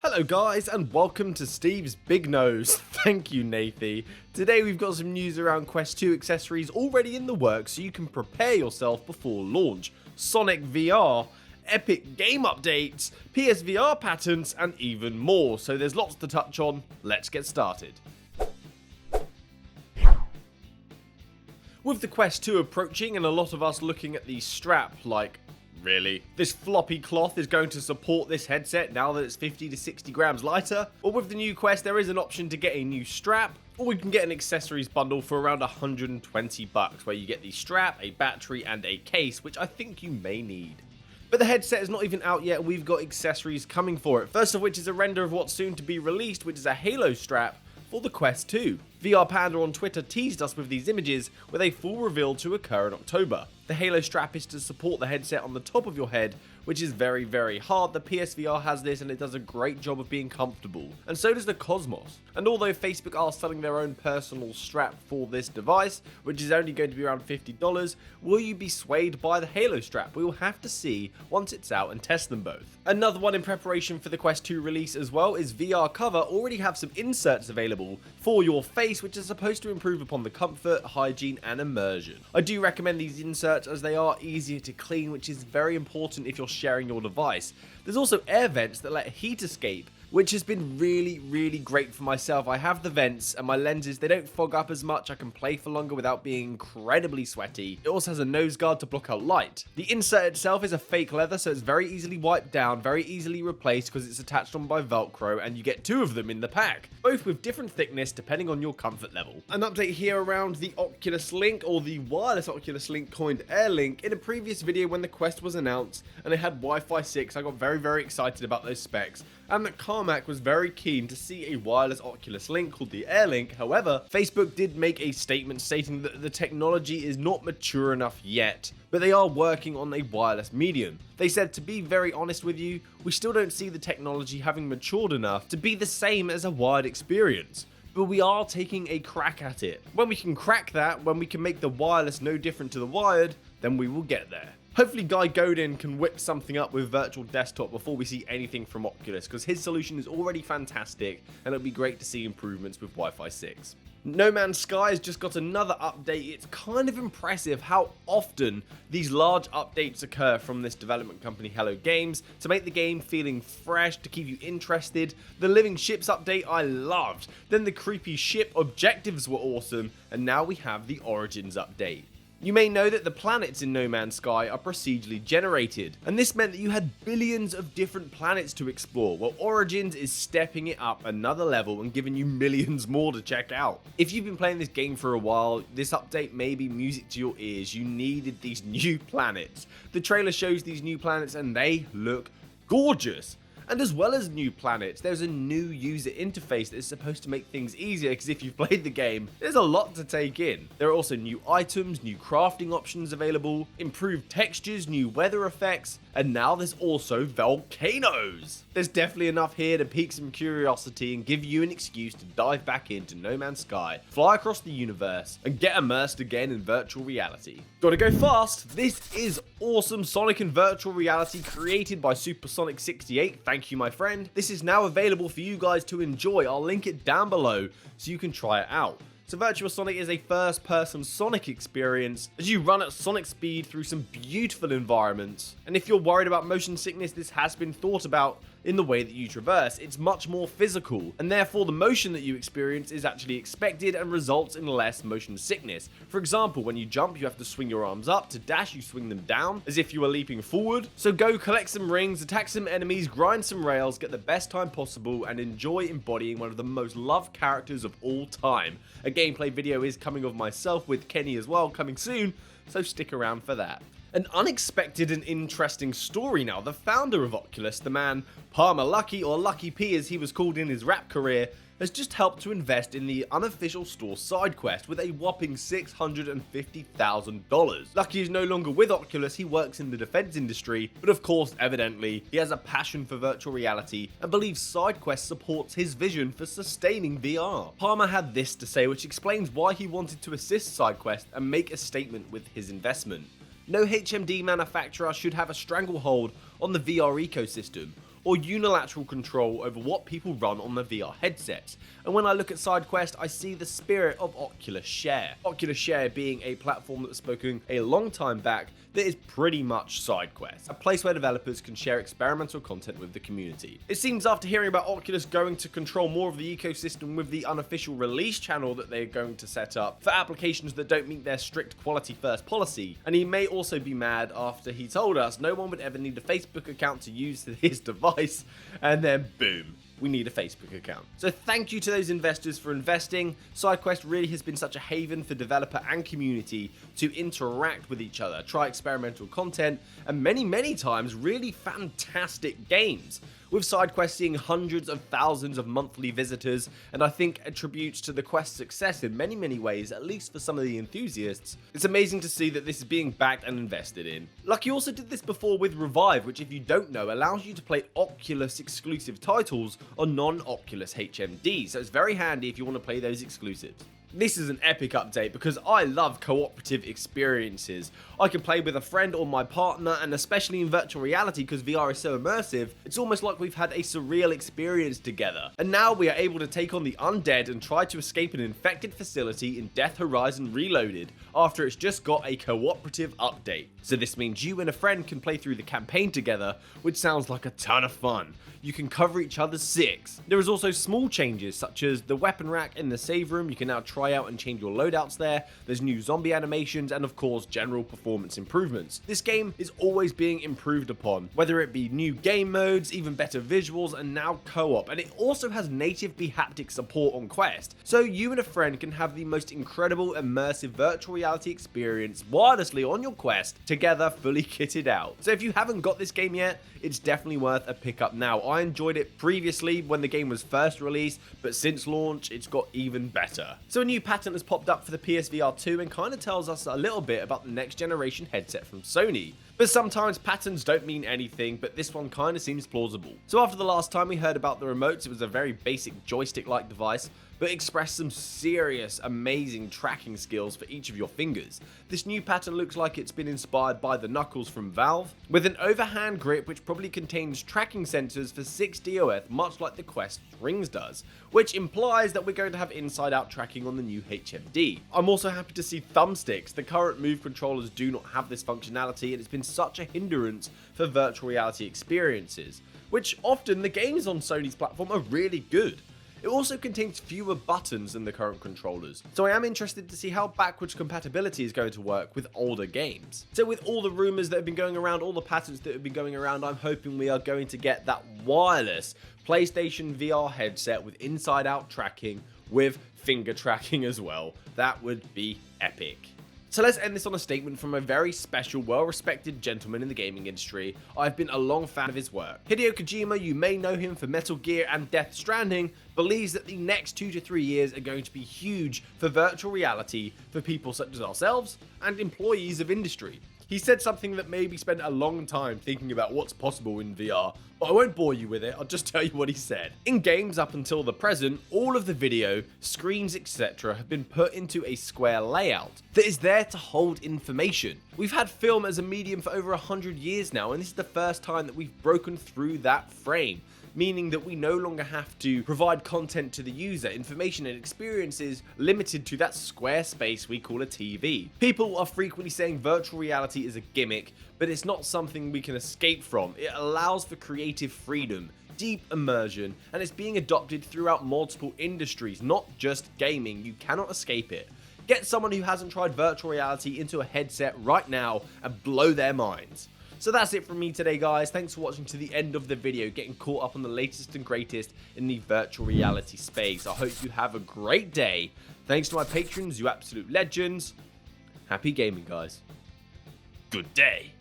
Hello guys and welcome to Steve's Big Nose. Thank you Nathy. Today we've got some news around Quest 2 accessories already in the works so you can prepare yourself before launch, Sonic VR, epic game updates, PSVR patents and even more. So there's lots to touch on. Let's get started. With the Quest 2 approaching and a lot of us looking at the strap like, really? This floppy cloth is going to support this headset now that it's 50 to 60 grams lighter? Or with the new Quest there is an option to get a new strap, or we can get an accessories bundle for around 120 bucks where you get the strap, a battery and a case, which I think you may need. But the headset is not even out yet and we've got accessories coming for it, first of which is a render of what's soon to be released, which is a Halo strap for the Quest 2. VR Panda on Twitter teased us with these images with a full reveal to occur in October. The Halo strap is to support the headset on the top of your head, which is very hard. The PSVR has this and it does a great job of being comfortable, and so does the Cosmos. And although Facebook are selling their own personal strap for this device, which is only going to be around $50, will you be swayed by the Halo strap? We will have to see once it's out and test them both. Another one in preparation for the Quest 2 release as well is VR Cover already have some inserts available for your face, which is supposed to improve upon the comfort, hygiene and immersion. I do recommend these inserts as they are easier to clean, which is very important if you're sharing your device. There's also air vents that let heat escape, which has been really great for myself. I have the vents and my lenses, they don't fog up as much. I can play for longer without being incredibly sweaty. It also has a nose guard to block out light. The insert itself is a fake leather, so it's very easily wiped down, very easily replaced because it's attached on by Velcro, and you get two of them in the pack, both with different thickness depending on your comfort level. An update here around the Oculus Link, or the wireless Oculus Link coined Air Link. In a previous video when the Quest was announced and it had Wi-Fi 6, I got very excited about those specs, and that Carmack was very keen to see a wireless Oculus Link called the Air Link. However, Facebook did make a statement stating that the technology is not mature enough yet, but they are working on a wireless medium. They said, to be very honest with you, we still don't see the technology having matured enough to be the same as a wired experience, but we are taking a crack at it. When we can crack that, when we can make the wireless no different to the wired, then we will get there. Hopefully Guy Godin can whip something up with virtual desktop before we see anything from Oculus, because his solution is already fantastic and it'll be great to see improvements with Wi-Fi 6. No Man's Sky has just got another update. It's kind of impressive how often these large updates occur from this development company Hello Games to make the game feeling fresh, to keep you interested. The Living Ships update I loved, then the creepy ship objectives were awesome, and now we have the Origins update. You may know that the planets in No Man's Sky are procedurally generated, and this meant that you had billions of different planets to explore, while Origins is stepping it up another level and giving you millions more to check out. If you've been playing this game for a while, this update may be music to your ears. You needed these new planets. The trailer shows these new planets and they look gorgeous. And as well as new planets, there's a new user interface that is supposed to make things easier, because if you've played the game, there's a lot to take in. There are also new items, new crafting options available, improved textures, new weather effects, and now there's also volcanoes. There's definitely enough here to pique some curiosity and give you an excuse to dive back into No Man's Sky, fly across the universe, and get immersed again in virtual reality. Gotta go fast! This is awesome Sonic in virtual reality created by Supersonic68. Thank you, my friend. This is now available for you guys to enjoy. I'll link it down below so you can try it out. So Virtual Sonic is a first-person Sonic experience as you run at Sonic speed through some beautiful environments. And if you're worried about motion sickness, this has been thought about in the way that you traverse. It's much more physical, and therefore the motion that you experience is actually expected and results in less motion sickness. For example, when you jump, you have to swing your arms up. To dash, you swing them down as if you were leaping forward. So go collect some rings, attack some enemies, grind some rails, get the best time possible, and enjoy embodying one of the most loved characters of all time. A gameplay video is coming of myself with Kenny as well, coming soon, so stick around for that. An unexpected and interesting story now. The founder of Oculus, the man Palmer Luckey, or Lucky P as he was called in his rap career, has just helped to invest in the unofficial store side quest with a whopping $650,000. Lucky is no longer with Oculus, he works in the defense industry, but of course, evidently, he has a passion for virtual reality and believes SideQuest supports his vision for sustaining VR. Palmer had this to say, which explains why he wanted to assist SideQuest and make a statement with his investment. No HMD manufacturer should have a stranglehold on the VR ecosystem. or unilateral control over what people run on the VR headsets. And when I look at SideQuest, I see the spirit of Oculus Share. Oculus Share being a platform that was spoken a long time back that is pretty much SideQuest, a place where developers can share experimental content with the community. It seems after hearing about Oculus going to control more of the ecosystem with the unofficial release channel that they're going to set up for applications that don't meet their strict quality first policy, and he may also be mad after he told us no one would ever need a Facebook account to use his device, and then boom, we need a Facebook account. So thank you to those investors for investing. SideQuest really has been such a haven for developer and community to interact with each other, try experimental content, and many times really fantastic games, with SideQuest seeing hundreds of thousands of monthly visitors, and I think attributes to the Quest's success in many ways, at least for some of the enthusiasts. It's amazing to see that this is being backed and invested in. Lucky also did this before with Revive, which if you don't know, allows you to play Oculus exclusive titles on non-Oculus HMD, so it's very handy if you want to play those exclusives. This is an epic update because I love cooperative experiences. I can play with a friend or my partner, and especially in virtual reality because VR is so immersive, it's almost like we've had a surreal experience together. And now we are able to take on the undead and try to escape an infected facility in Death Horizon Reloaded after it's just got a cooperative update. So this means you and a friend can play through the campaign together, which sounds like a ton of fun. You can cover each other's six. There is also small changes such as the weapon rack in the save room. You can now try out and change your loadouts there. There's new zombie animations and of course general performance improvements. This game is always being improved upon, whether it be new game modes, even better visuals, and now co-op. And it also has native haptic support on Quest, so you and a friend can have the most incredible immersive virtual reality experience wirelessly on your Quest together, fully kitted out. So if you haven't got this game yet, it's definitely worth a pickup now. I enjoyed it previously when the game was first released, but since launch it's got even better. So a new patent has popped up for the PSVR2 and kind of tells us a little bit about the next generation headset from Sony. But sometimes patents don't mean anything, but this one kind of seems plausible. So after the last time we heard about the remotes, it was a very basic joystick-like device, but expressed some serious, amazing tracking skills for each of your fingers. This new pattern looks like it's been inspired by the Knuckles from Valve, with an overhand grip which probably contains tracking sensors for 6 DOF, much like the Quest Rings does, which implies that we're going to have inside-out tracking on the new HMD. I'm also happy to see thumbsticks. The current Move controllers do not have this functionality, and it's been such a hindrance for virtual reality experiences, which often the games on Sony's platform are really good. It also contains fewer buttons than the current controllers, so I am interested to see how backwards compatibility is going to work with older games. So with all the rumours that have been going around, all the patents that have been going around, I'm hoping we are going to get that wireless PlayStation VR headset with inside-out tracking with finger tracking as well. That would be epic. So let's end this on a statement from a very special, well-respected gentleman in the gaming industry. I've been a long fan of his work. Hideo Kojima, you may know him for Metal Gear and Death Stranding, believes that the next 2 to 3 years are going to be huge for virtual reality for people such as ourselves and employees of industry. He said something that made me spend a long time thinking about what's possible in VR, but I won't bore you with it, I'll just tell you what he said. In games up until the present, all of the video, screens, etc. have been put into a square layout that is there to hold information. We've had film as a medium for over 100 years now, and this is the first time that we've broken through that frame, meaning that we no longer have to provide content to the user, information and experiences limited to that square space we call a TV. People are frequently saying virtual reality is a gimmick, but it's not something we can escape from. It allows for creative freedom, deep immersion, and it's being adopted throughout multiple industries, not just gaming. You cannot escape it. Get someone who hasn't tried virtual reality into a headset right now and blow their minds. So that's it from me today, guys. Thanks for watching to the end of the video, getting caught up on the latest and greatest in the virtual reality space. I hope you have a great day. Thanks to my patrons, you absolute legends. Happy gaming, guys. Good day.